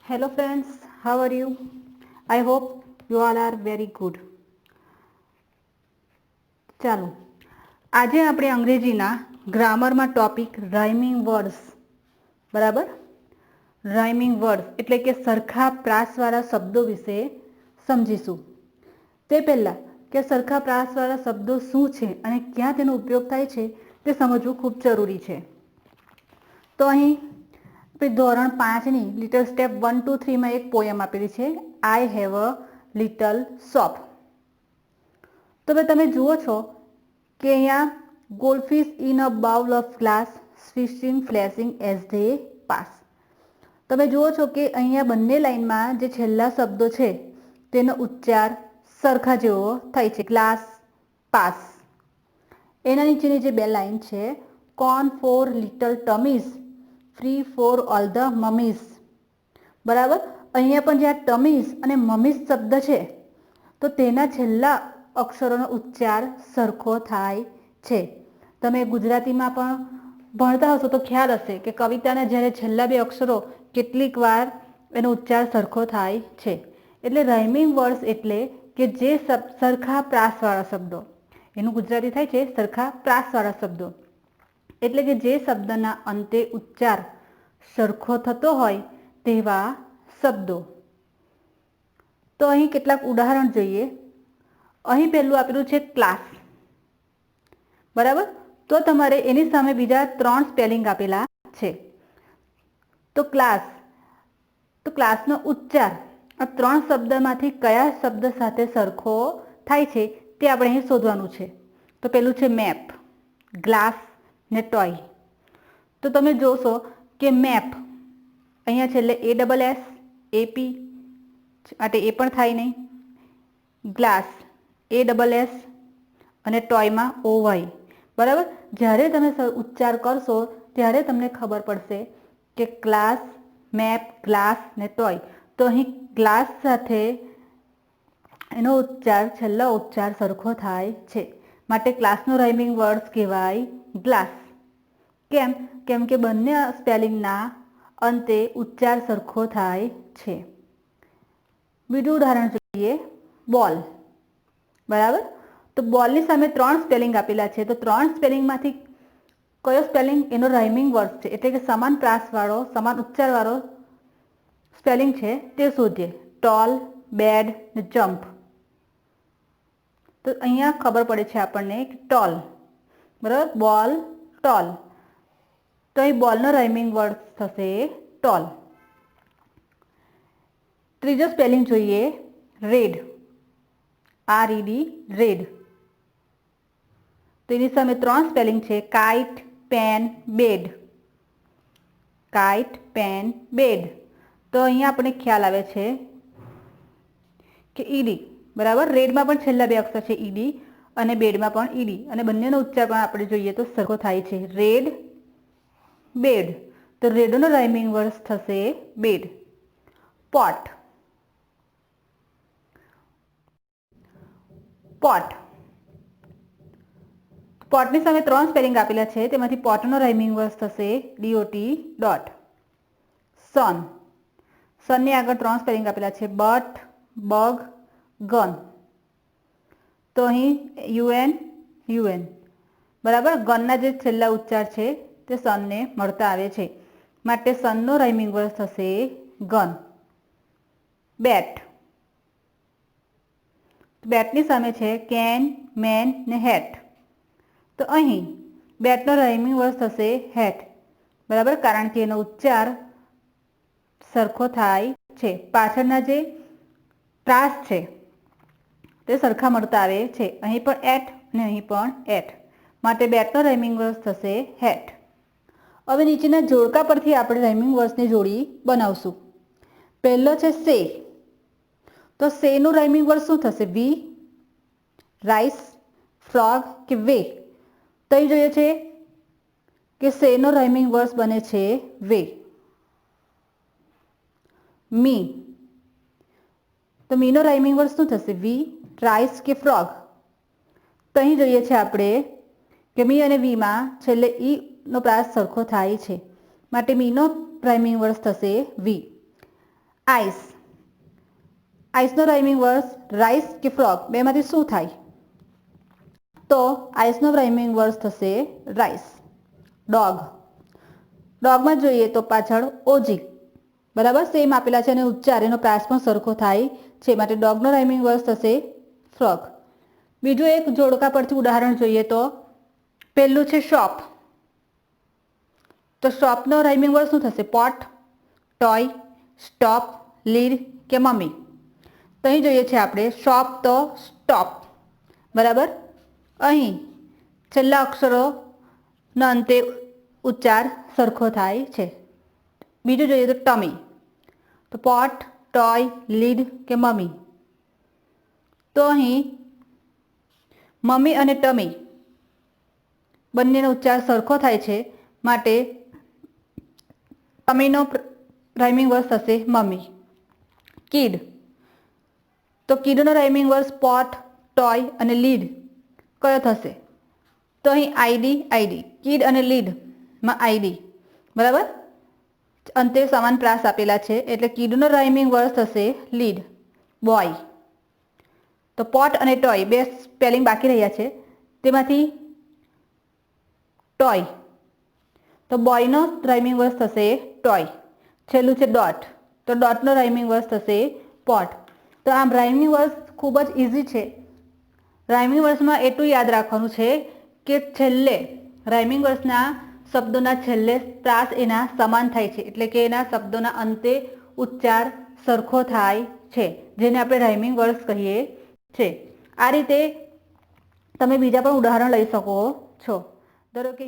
Hello friends, how are you? I hope you all are very good. ચાલો આજે આપણે અંગ્રેજીના ગ્રામરમાં topic rhyming words બરાબર rhyming words એટલે કે સરખા પ્રાસવાળા શબ્દો વિશે સમજીશું. તે પહેલાં કે સરખા પ્રાસવાળા શબ્દો શું છે અને ક્યાં તેનો ઉપયોગ થાય છે તે સમજવું ખૂબ જરૂરી છે. તો અહીં ધોરણ 5ની લિટલ સ્ટેપ 1 2 3માં એક પોયમ આપેલી છે, I have a little shop. તો હવે તમે જુઓ છો કે અહીંયા goldfish in a bowl of glass swishing flashing as they pass. તમે જુઓ છો કે અહીંયા બંને લાઇનમાં જે છેલ્લા શબ્દો છે તેનો ઉચ્ચાર સરખા જેવો થાય છે, ગ્લાસ પાસ. એના નીચેની જે બે લાઇન છે, corn for little tummies free for all the mummies. બરાબર, અહીંયા પણ જ્યાં ટમીઝ અને મમીઝ શબ્દ છે તો તેના છેલ્લા અક્ષરોનો ઉચ્ચાર સરખો થાય છે. તમે ગુજરાતીમાં પણ ભણતા હશો તો ખ્યાલ હશે કે કવિતાના જ્યારે છેલ્લા બે અક્ષરો કેટલીક વાર એનો ઉચ્ચાર સરખો થાય છે. એટલે રાઇમિંગ વર્ડ્સ એટલે કે જે સરખા પ્રાસવાળા શબ્દો, એનું ગુજરાતી થાય છે સરખા પ્રાસવાળા શબ્દો. એટલે કે જે શબ્દના અંતે ઉચ્ચાર સરખો થતો હોય તેવા શબ્દો. તો અહીં કેટલાક ઉદાહરણ જોઈએ. અહીં પહેલું આપેલું છે ક્લાસ. બરાબર, તો તમારે એની સામે બીજા 3 સ્પેલિંગ આપેલા છે. તો ક્લાસનો ઉચ્ચાર આ 3 શબ્દમાંથી કયા શબ્દ સાથે સરખો થાય છે તે આપણે અહીં શોધવાનું છે. તો પેલું છે મેપ, ગ્લાસ ને ટોય. તો તમે જોશો કે મેપ અહીંયા છેલ્લે ASS AP માટે એ પણ થાય નહીં, ગ્લાસ ASS અને ટોયમાં OY. બરાબર, જ્યારે તમે ઉચ્ચાર કરશો ત્યારે તમને ખબર પડશે કે ક્લાસ, મેપ, ગ્લાસ ને ટોય. તો અહીં ગ્લાસ સાથે એનો ઉચ્ચાર છેલ્લો ઉચ્ચાર સરખો થાય છે, માટે ક્લાસનો રાઇમિંગ વર્ડ્સ કહેવાય ગ્લાસ. કેમ? કેમ કે બંને સ્પેલિંગના અંતે ઉચ્ચાર સરખો થાય છે. બીજું ઉદાહરણ જોઈએ, બોલ. બરાબર, તો બોલની સામે 3 સ્પેલિંગ આપેલા છે. તો 3 સ્પેલિંગમાંથી કયો સ્પેલિંગ એનો રાઇમિંગ વર્ડ છે, એટલે કે સમાન પ્રાસવાળો સમાન ઉચ્ચારવાળો સ્પેલિંગ છે તે શોધીએ. ટોલ, બેડ ને જમ્પ. તો અહીંયા ખબર પડે છે આપણને કે ટોલ. બરાબર, બોલ, ટોલ. તો અહીં બોલનો રાઇમિંગ વર્ડ થશે ટોલ. ત્રીજો સ્પેલિંગ જોઈએ, રેડ, RED, રેડ. તો એની સામે 3 સ્પેલિંગ છે, kite, pen, bed. Kite, pen, bed. તો અહીંયા આપણને ખ્યાલ આવે છે કે ED. બરાબર, રેડમાં પણ છેલ્લા બે અક્ષર છે ED અને બેડમાં પણ ED, અને બંનેનો ઉચ્ચાર પણ આપણે જોઈએ તો સરખો થાય છે, રેડ, બેડ. તો રેડનો રાઇમિંગ વર્ડ થશે બેડ. Pot, pot. પોટની સામે 3 સ્પેલિંગ આપેલા છે, તેમાંથી પોટનો રાઇમિંગ વર્ડ થશે DOT ડોટ. સન, સનની આગળ 3 સ્પેલિંગ આપેલા છે, બટ, બગ, ગન. તો અહીં UN. બરાબર, ગનના જે છેલ્લા ઉચ્ચાર છે તે સનને મળતા આવે છે, માટે સનનો રાઇમિંગ વર્ડ થશે ગન. બેટ, બેટની સામે છે કેન, મેન ને હેટ. તો અહીં બેટનો રાઇમિંગ વર્ડ થશે હેટ. બરાબર, કારણ કે એનો ઉચ્ચાર સરખો થાય છે, પાછળના જે પ્રાસ છે તે સરખા મળતા આવે છે. અહીં પણ એટ અને અહીં પણ એટ, માટે બેટનો રાઇમિંગ વર્ડ થશે હેટ. હવે નીચેના જોડકા પરથી આપણે રાઇમિંગ વર્ડ્સની જોડી બનાવશું. પહેલો છે સે. તો સેનું રાઇમિંગ વર્ડ શું થશે? વી, રાઈસ, ફ્રોગ કે વે. તો અહીં જોઈએ છે કે સેનો રાઇમિંગ વર્ડ બને છે વે. મી, તો મીનો રાઇમિંગ વર્ડ શું થશે? વી, રાઈસ કે ફ્રોગ. તો અહીં જોઈએ છે આપણે કે મી અને વીમાં છેલ્લે ઈનો પ્રાસ સરખો થાય છે, માટે મીનો રાઇમિંગ વર્ડ થશે વી. આઈસ, આઈસનો રાઇમિંગ વર્ડ રાઈસ કે ફ્રોગ બેમાંથી શું થાય? તો આઈસનો રાઇમિંગ વર્ડ થશે રાઈસ. ડોગ, ડોગમાં જોઈએ તો પાછળ ઓજી બરાબર સેમ આપેલા છે અને ઉચ્ચાર એનો પ્રાસ પણ સરખો થાય છે માટે ડોગનો રાઇમિંગ વર્ડ થશે ફ્રોગ. બીજું એક જોડકા પરથી ઉદાહરણ જોઈએ તો પહેલું છે શોપ, તો શોપનો રાઇમિંગ વર્ડ શું થશે? પોટ, ટોય, સ્ટોપ, લીડ કે મમ્મી? તો અહીં જોઈએ છે આપણે શોપ તો સ્ટોપ બરાબર. અહીં છેલ્લા અક્ષરોના અંતે ઉચ્ચાર સરખો થાય છે. બીજું જોઈએ તો ટમી, તો પોટ, ટોય, લીડ કે મમ્મી? તો અહીં મમ્મી અને ટમી બંનેનો ઉચ્ચાર સરખો થાય છે માટે ટમીનો રાઇમિંગ વર્ડ થશે મમ્મી. કિડ, તો કિડનો રાઇમિંગ વર્ડ પોટ, ટોય અને લીડ કયો થશે? તો અહીં આઈડી આઈડી, કિડ અને લીડમાં આઈડી બરાબર. અંતે સમાન પ્રાસ આપેલા છે એટલે કિડનો રાઇમિંગ વર્ડ થશે લીડ. બોય, તો પોટ અને ટોય બે સ્પેલિંગ બાકી રહ્યા છે તેમાંથી ટોય, તો બોયનો રાઇમિંગ વર્ડ થશે ટોય. છેલ્લું છે ડોટ, તો ડોટનો રાઇમિંગ વર્ડ થશે પોટ. તો આમ રાઇમિંગ વર્ડ ખૂબ જ ઇઝી છે. રાઇમિંગ વર્ડ્સમાં એટલું યાદ રાખવાનું છે કે છેલ્લે રાઇમિંગ વર્ડ્સના શબ્દોના છેલ્લે પ્રાસ એના સમાન થાય છે એટલે કે એના શબ્દોના અંતે ઉચ્ચાર સરખો થાય છે જેને આપણે રાઇમિંગ વર્ડ્સ કહીએ છે. આ રીતે તમે બીજા પણ ઉદાહરણ લઈ શકો છો. ધારો કે